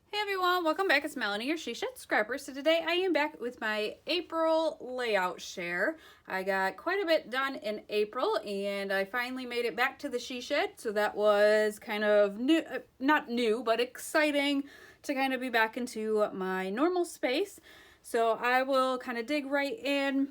Hey everyone, welcome back. It's Melanie, your She Shed Scrapper. So today I am back with my April layout share. I got quite a bit done in April and I finally made it back to the She Shed. So that was kind of new, not new, but exciting to kind of be back into my normal space. So I will kind of dig right in.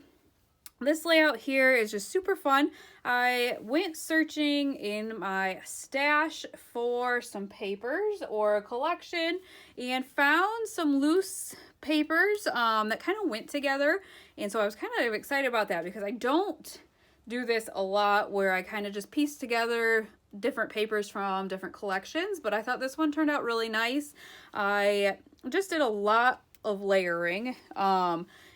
This layout here is just super fun. I went searching in my stash for some papers or a collection and found some loose papers that kind of went together. And so I was kind of excited about that because I don't do this a lot where I kind of just piece together different papers from different collections, but I thought this one turned out really nice. I just did a lot of layering.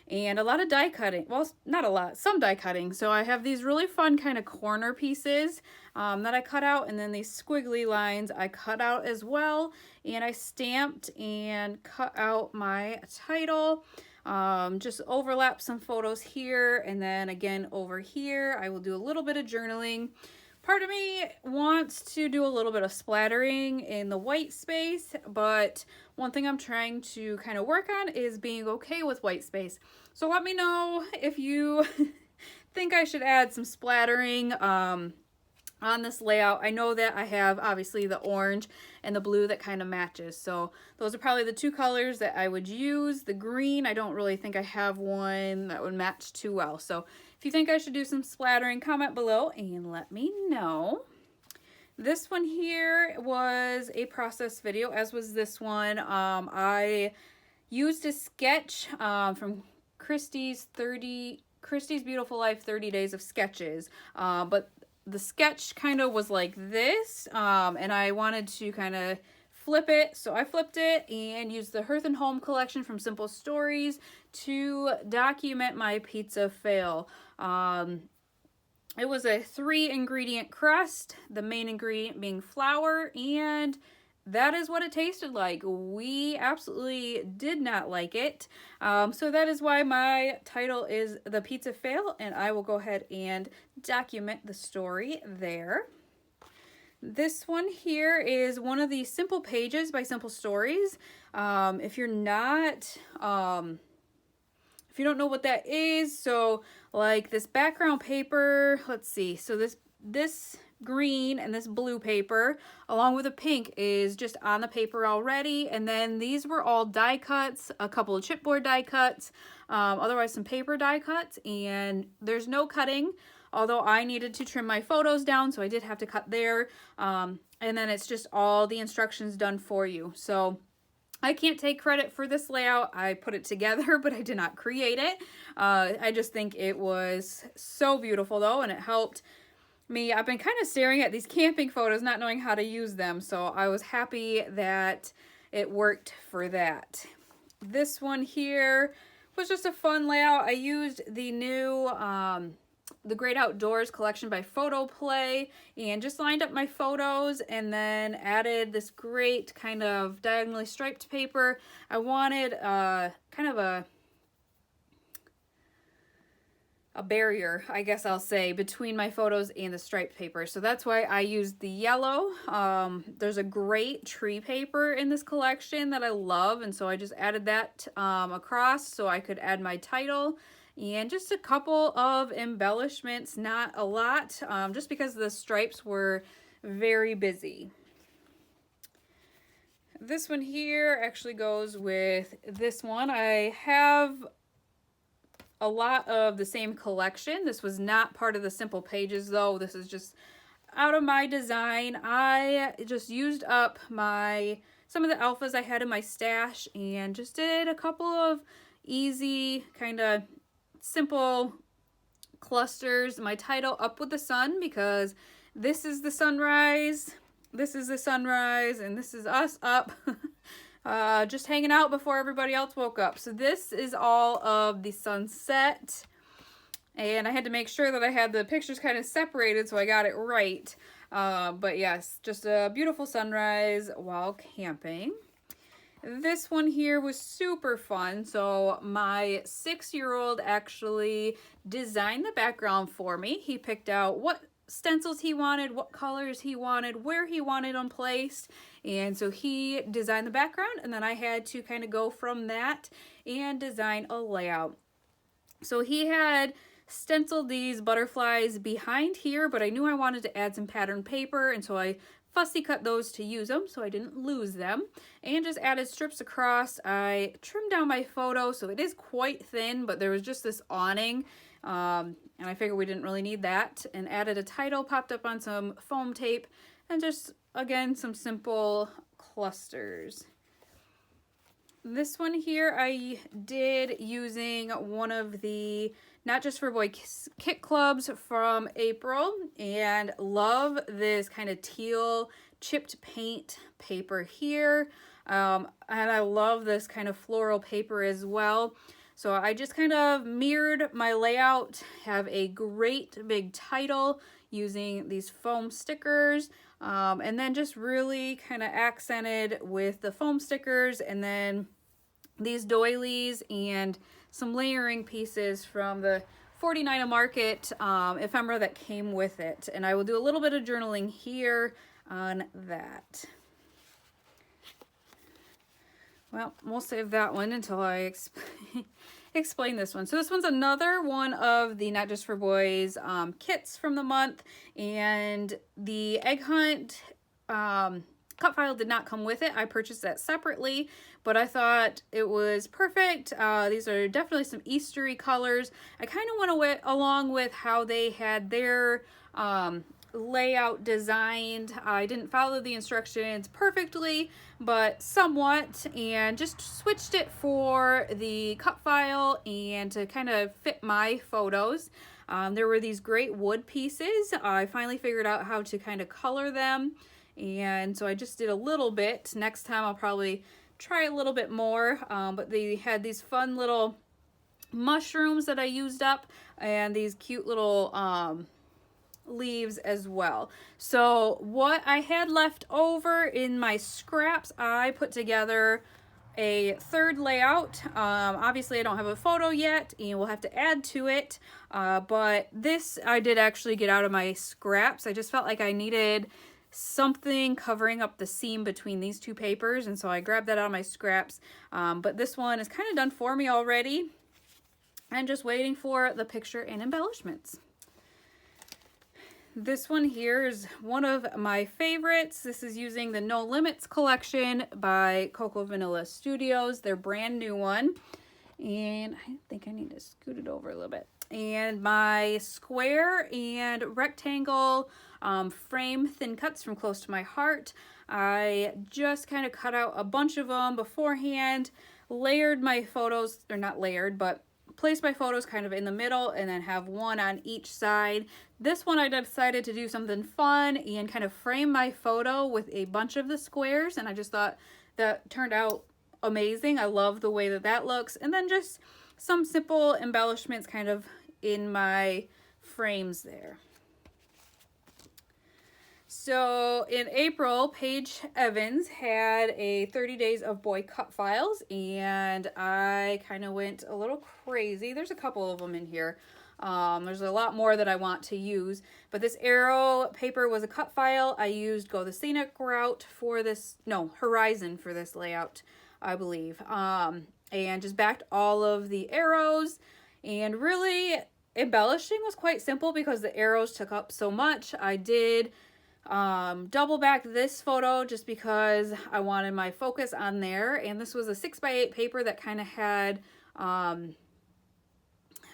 And a lot of die cutting. Well, not a lot, some die cutting. So I have these really fun kind of corner pieces that I cut out, and then these squiggly lines I cut out as well. And I stamped and cut out my title. Just overlap some photos here, and then again over here I will do a little bit of journaling. Part of me wants to do a little bit of splattering in the white space, but one thing I'm trying to kind of work on is being okay with white space. So let me know if you think I should add some splattering on this layout. I know that I have obviously the orange and the blue that kind of matches. So those are probably the two colors that I would use. The green, I don't really think I have one that would match too well. So if you think I should do some splattering, comment below and let me know. This one here was a process video, as was this one. I used a sketch from Christie's Beautiful Life 30 Days of Sketches, but the sketch kind of was like this, and I wanted to kind of flip it, so I flipped it and used the Hearth and Home collection from Simple Stories to document my pizza fail. It was a 3-ingredient crust, the main ingredient being flour, and that is what it tasted like. We absolutely did not like it. So that is why my title is The Pizza Fail, and I will go ahead and document the story there. This one here is one of the Simple Pages by Simple Stories. If you're not... if you don't know what that is, so like this background paper, let's see, so this green and this blue paper along with the pink is just on the paper already, and then these were all die cuts, a couple of chipboard die cuts, otherwise some paper die cuts, and there's no cutting, although I needed to trim my photos down, so I did have to cut there, and then it's just all the instructions done for you. So I can't take credit for this layout. I put it together, but I did not create it. I just think it was so beautiful though, and it helped me. I've been kind of staring at these camping photos, not knowing how to use them, so I was happy that it worked for that. This one here was just a fun layout. I used the new The Great Outdoors collection by Photo Play and just lined up my photos and then added this great kind of diagonally striped paper. I wanted kind of a barrier, I guess I'll say, between my photos and the striped paper. So that's why I used the yellow. There's a great tree paper in this collection that I love, and so I just added that across so I could add my title. And just a couple of embellishments, not a lot, just because the stripes were very busy. This one here actually goes with this one. I have a lot of the same collection. This was not part of the Simple Pages though. This is just out of my design. I just used up some of the alphas I had in my stash and just did a couple of easy kind of simple clusters. My title, Up with the Sun, because this is the sunrise, this is the sunrise, and this is us up just hanging out before everybody else woke up. So this is all of the sunset, and I had to make sure that I had the pictures kind of separated so I got it right. But yes, just a beautiful sunrise while camping. This one here was super fun. So my 6-year-old actually designed the background for me. He picked out what stencils he wanted, what colors he wanted, where he wanted them placed. And so he designed the background, and then I had to kind of go from that and design a layout. So he had stenciled these butterflies behind here, but I knew I wanted to add some pattern paper, and so I fussy cut those to use them so I didn't lose them, and just added strips across. I trimmed down my photo so it is quite thin, but there was just this awning, and I figured we didn't really need that, and added a title, popped up on some foam tape, and just again some simple clusters. This one here I did using one of the Not Just for Boy kit clubs from April, and love this kind of teal chipped paint paper here, and I love this kind of floral paper as well. So I just kind of mirrored my layout, have a great big title using these foam stickers, and then just really kind of accented with the foam stickers, and then these doilies and some layering pieces from the 49 a Market ephemera that came with it. And I will do a little bit of journaling here on that. Well, we'll save that one until I explain this one. So this one's another one of the Not Just for Boys kits from the month, and the Egg Hunt cut file did not come with it. I purchased that separately, but I thought it was perfect. These are definitely some Eastery colors. I kind of went along with how they had their layout designed. I didn't follow the instructions perfectly, but somewhat, and just switched it for the cut file and to kind of fit my photos. There were these great wood pieces. I finally figured out how to kind of color them, and so I just did a little bit. Next time I'll probably try a little bit more, but they had these fun little mushrooms that I used up, and these cute little leaves as well. So what I had left over in my scraps, I put together a third layout. Obviously I don't have a photo yet, and we'll have to add to it, but this I did actually get out of my scraps. I just felt like I needed something covering up the seam between these two papers, and so I grabbed that out of my scraps. But this one is kind of done for me already. I'm just waiting for the picture and embellishments. This one here is one of my favorites. This is using the No Limits collection by Cocoa Vanilla Studios, their brand new one. And I think I need to scoot it over a little bit. And my square and rectangle frame thin cuts from Close to My Heart. I just kind of cut out a bunch of them beforehand, layered my photos, or not layered, but placed my photos kind of in the middle, and then have one on each side. This one I decided to do something fun and kind of frame my photo with a bunch of the squares, and I just thought that turned out amazing. I love the way that that looks. And then just some simple embellishments kind of in my frames there. So in April, Paige Evans had a 30 days of boy cut files, and I kind of went a little crazy. There's a couple of them in here. There's a lot more that I want to use, but this arrow paper was a cut file. I used Go the Scenic Route for this, no, Horizon for this layout, I believe. And just backed all of the arrows, and really embellishing was quite simple because the arrows took up so much. I did double back this photo just because I wanted my focus on there, and this was a 6x8 paper that kind of had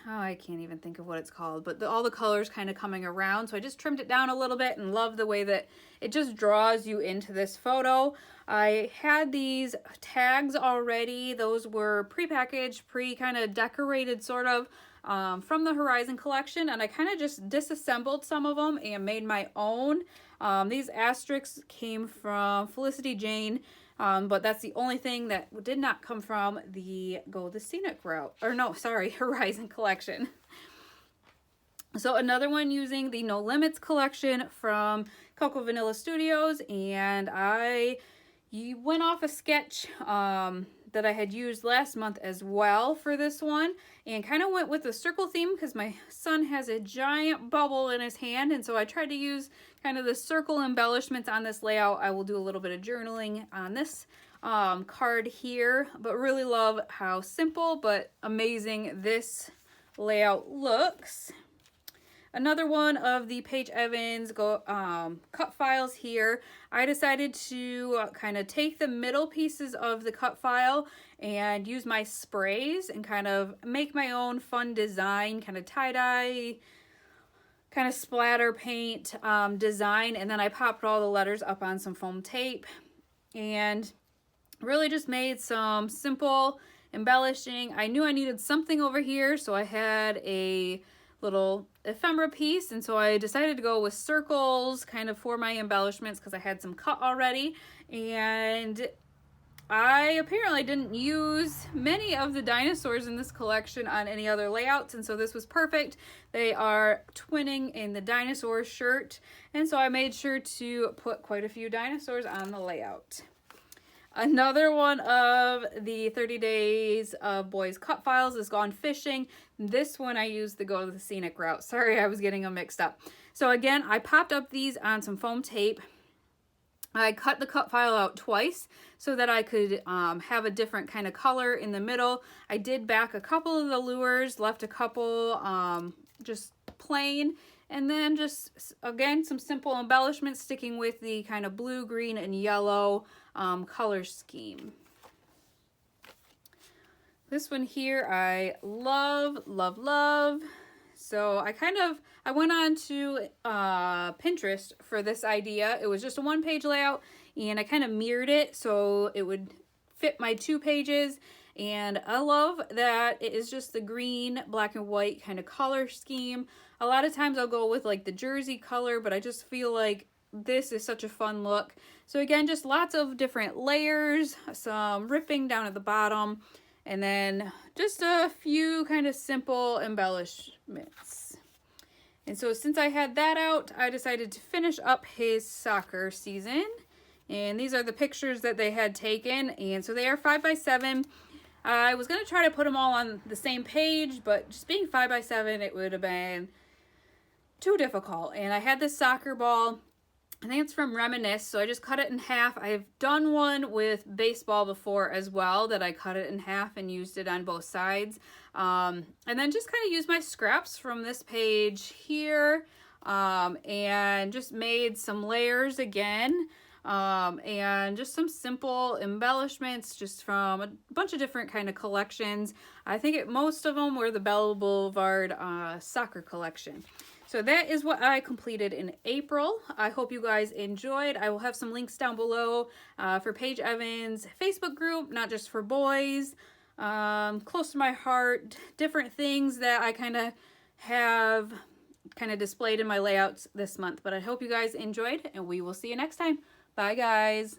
I can't even think of what it's called, but all the colors kind of coming around. So I just trimmed it down a little bit, and love the way that it just draws you into this photo. I had these tags already. Those were pre-packaged, kind of decorated sort of, from the Horizon collection, and I kind of just disassembled some of them and made my own. These asterisks came from Felicity Jane, but that's the only thing that did not come from the Go the Scenic Route, or no, sorry, Horizon collection. So another one using the No Limits collection from Cocoa Vanilla Studios, and I went off a sketch that that I had used last month as well for this one, and kind of went with the circle theme because my son has a giant bubble in his hand, and so I tried to use kind of the circle embellishments on this layout. I will do a little bit of journaling on this card here, but really love how simple but amazing this layout looks. Another one of the Paige Evans cut files here. I decided to kind of take the middle pieces of the cut file and use my sprays and kind of make my own fun design, kind of tie-dye, kind of splatter paint design, and then I popped all the letters up on some foam tape and really just made some simple embellishing. I knew I needed something over here, so I had a little ephemera piece, and so I decided to go with circles kind of for my embellishments because I had some cut already, and I apparently didn't use many of the dinosaurs in this collection on any other layouts, and so this was perfect. They are twinning in the dinosaur shirt, and so I made sure to put quite a few dinosaurs on the layout. Another one of the 30 Days of Boys cut files is Gone Fishing. This one I used the Go the Scenic Route. Sorry, I was getting them mixed up. So again, I popped up these on some foam tape. I cut the cut file out twice so that I could have a different kind of color in the middle. I did back a couple of the lures, left a couple just plain, and then just, again, some simple embellishments sticking with the kind of blue, green, and yellow color scheme. This one here I love, love, love. So I went on to Pinterest for this idea. It was just a one-page layout, and I kind of mirrored it so it would fit my 2 pages. And I love that it is just the green, black, and white kind of color scheme. A lot of times I'll go with like the jersey color, but I just feel like this is such a fun look. So again, just lots of different layers, some ripping down at the bottom, and then just a few kind of simple embellishments. And so since I had that out, I decided to finish up his soccer season. And these are the pictures that they had taken. And so they are 5x7. I was going to try to put them all on the same page, but just being 5x7, it would have been too difficult. And I had this soccer ball. I think it's from Reminisce, so I just cut it in half. I've done one with baseball before as well, that I cut it in half and used it on both sides. And then just kind of used my scraps from this page here, and just made some layers again, and just some simple embellishments just from a bunch of different kind of collections. I think most of them were the Bella Boulevard soccer collection. So that is what I completed in April. I hope you guys enjoyed. I will have some links down below for Paige Evans' Facebook group, Not Just for Boys, close to my heart, different things that I kind of have kind of displayed in my layouts this month. But I hope you guys enjoyed, and we will see you next time. Bye, guys.